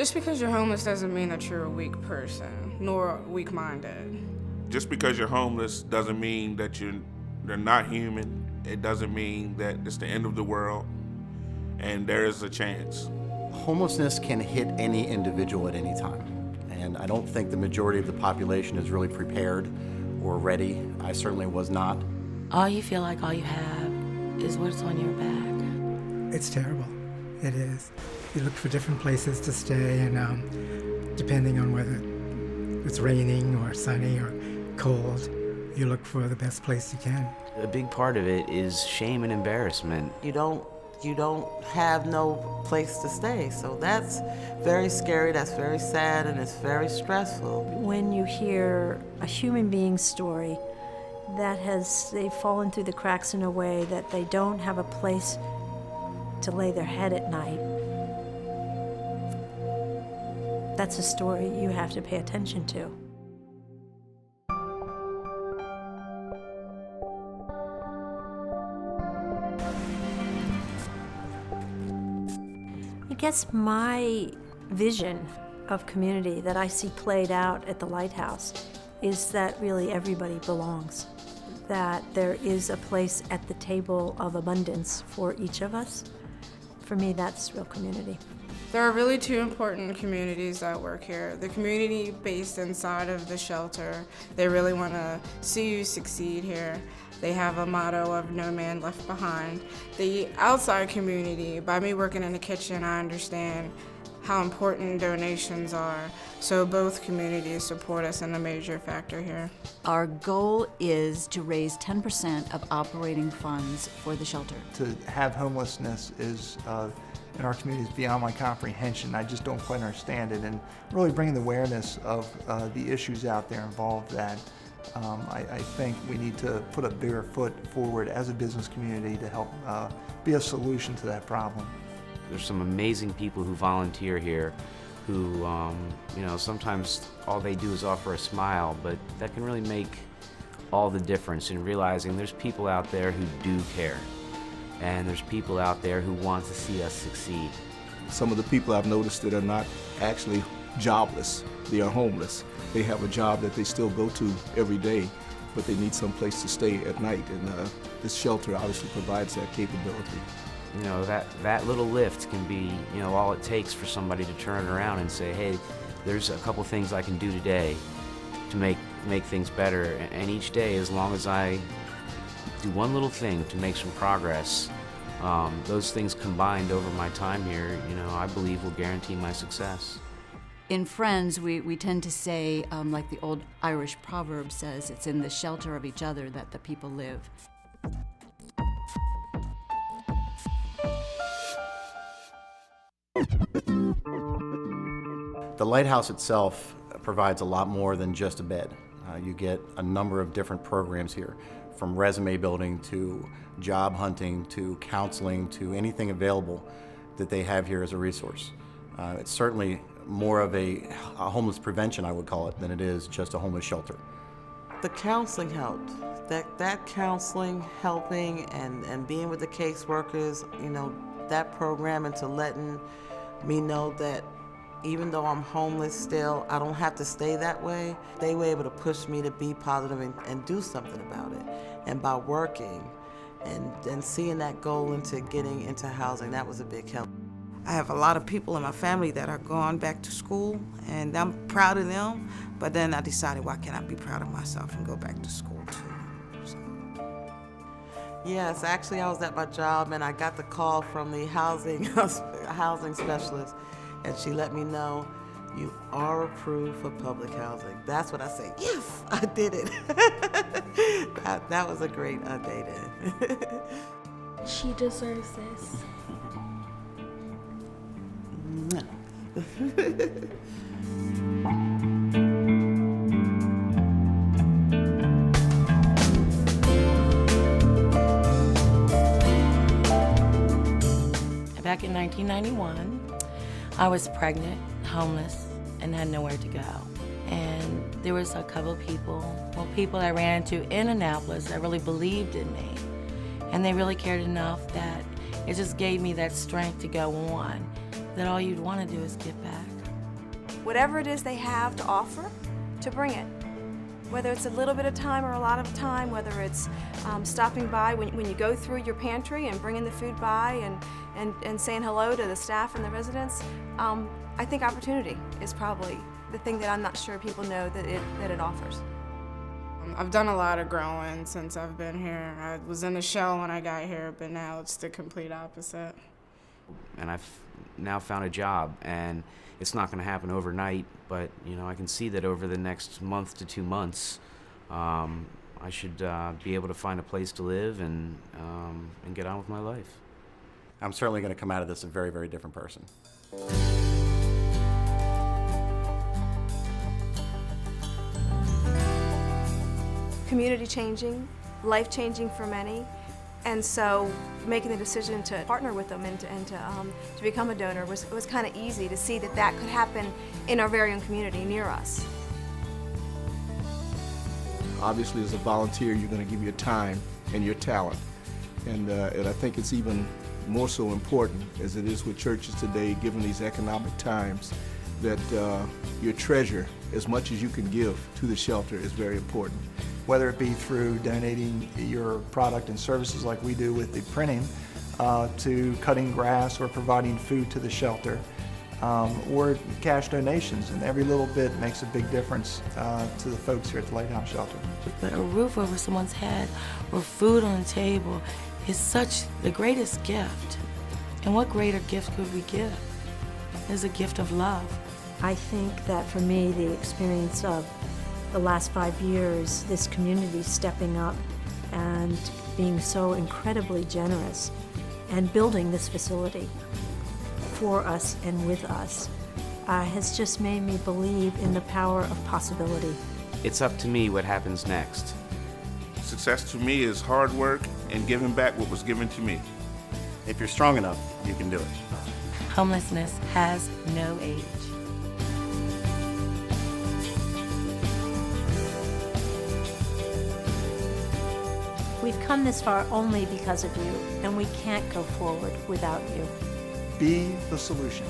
Just because you're homeless doesn't mean that you're a weak person, nor weak-minded. Just because you're homeless doesn't mean that they're not human. It doesn't mean that it's the end of the world, and there is a chance. Homelessness can hit any individual at any time, and I don't think the majority of the population is really prepared or ready. I certainly was not. All you feel like all you have is what's on your back. It's terrible. It is. You look for different places to stay, and depending on whether it's raining or sunny or cold, you look for the best place you can. A big part of it is shame and embarrassment. You don't have no place to stay, so that's very scary, that's very sad, and it's very stressful. When you hear a human being's story they've fallen through the cracks in a way that they don't have a place to lay their head at night, that's a story you have to pay attention to. I guess my vision of community that I see played out at the Lighthouse is that really everybody belongs, that there is a place at the table of abundance for each of us. For me, that's real community. There are really two important communities that work here. The community based inside of the shelter, they really want to see you succeed here. They have a motto of no man left behind. The outside community, by me working in the kitchen, I understand how important donations are. So both communities support us in a major factor here. Our goal is to raise 10% of operating funds for the shelter. To have homelessness is in our community is beyond my comprehension. I just don't quite understand it, and really bringing the awareness of the issues out there involved that I think we need to put a bigger foot forward as a business community to help be a solution to that problem. There's some amazing people who volunteer here who, sometimes all they do is offer a smile, but that can really make all the difference in realizing there's people out there who do care, and there's people out there who want to see us succeed. Some of the people I've noticed that are not actually jobless, they are homeless. They have a job that they still go to every day, but they need some place to stay at night, and this shelter obviously provides that capability. That little lift can be, all it takes for somebody to turn around and say, hey, there's a couple things I can do today to make things better. And each day, as long as I do one little thing to make some progress, those things combined over my time here, I believe will guarantee my success. In Friends, we tend to say, like the old Irish proverb says, it's in the shelter of each other that the people live. The Lighthouse itself provides a lot more than just a bed. You get a number of different programs here, from resume building to job hunting to counseling to anything available that they have here as a resource. It's certainly more of a homeless prevention, I would call it, than it is just a homeless shelter. The counseling helped. That counseling, helping and being with the caseworkers, that program, and to letting me know that even though I'm homeless still, I don't have to stay that way. They were able to push me to be positive and do something about it. And by working and seeing that goal into getting into housing, that was a big help. I have a lot of people in my family that are going back to school, and I'm proud of them, but then I decided, why can't I be proud of myself and go back to school too? So. Yes, actually I was at my job and I got the call from the housing specialist, and she let me know, you are approved for public housing. That's what I say, yes, I did it. that was a great day then. She deserves this. Back in 1991, I was pregnant, homeless, and had nowhere to go. And there was a couple people I ran into in Annapolis that really believed in me. And they really cared enough that it just gave me that strength to go on, that all you'd want to do is give back. whatever it is they have to offer, to bring it. Whether it's a little bit of time or a lot of time, whether it's stopping by when you go through your pantry and bringing the food by and saying hello to the staff and the residents, I think opportunity is probably the thing that I'm not sure people know that it offers. I've done a lot of growing since I've been here. I was in the shell when I got here, but now it's the complete opposite. And I've now found a job, and it's not going to happen overnight, but I can see that over the next month to 2 months, I should be able to find a place to live and get on with my life. I'm certainly going to come out of this a very, very different person. Community changing, life changing for many, and so making the decision to partner with them and to become a donor was kind of easy to see that could happen in our very own community near us. Obviously, as a volunteer, you're going to give your time and your talent, and I think it's even more so important as it is with churches today, given these economic times, that your treasure, as much as you can give to the shelter, is very important. Whether it be through donating your product and services like we do with the printing, to cutting grass or providing food to the shelter, or cash donations, and every little bit makes a big difference to the folks here at the Lighthouse Shelter. But a roof over someone's head or food on the table is such the greatest gift. And what greater gift could we give? It's a gift of love. I think that for me, the experience of the last 5 years, this community stepping up and being so incredibly generous and building this facility for us and with us has just made me believe in the power of possibility. It's up to me what happens next. Success to me is hard work and giving back what was given to me. If you're strong enough, you can do it. Homelessness has no age. We've come this far only because of you, and we can't go forward without you. Be the solution.